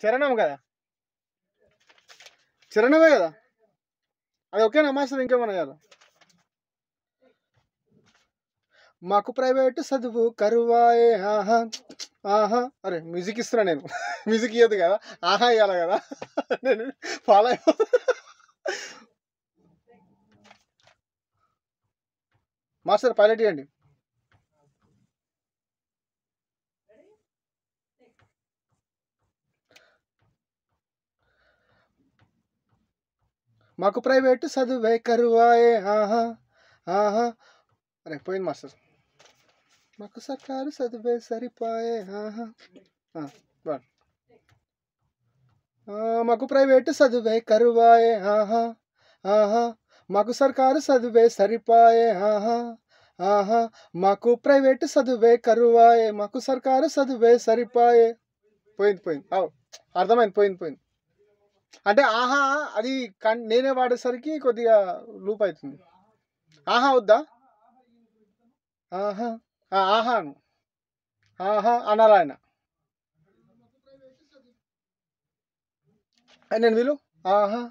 చరణం కదా, చరణమే కదా, అది ఓకేనా మాస్టర్? ఇంకేమన్నా చేయాలి? మాకు ప్రైవేటు చదువు కరువాయే ఆహా ఆహా. అరే మ్యూజిక్ ఇస్తున్నా నేను. మ్యూజిక్ ఇవ్వదు కదా, ఆహా ఇవ్వాలి కదా. నేను ఫాలో అయిపో. మాస్టర్ పైలట్ ఇవ్వండి. మాకు ప్రైవేటు చదువే కరువాయే ఆహా ఆహా. అరే పోయింది మాస్టర్. మాకు సర్కారు చదువే సరిపాయే ఆహా. మాకు ప్రైవేటు చదువే కరువాయే ఆహా ఆహా. మాకు సర్కారు చదువే సరిపాయే ఆహా ఆహా. మాకు ప్రైవేటు చదువే కరువాయే, మాకు సర్కారు చదువే సరిపాయే. పోయింది పోయింది, అర్థమైంది, పోయింది పోయింది. అంటే ఆహా అది నేనే వాడేసరికి కొద్దిగా లూప్ అవుతుంది. ఆహా వద్దా? ఆహా ఆహాను ఆహా అనాలా ఆయన. నేను వీలు ఆహా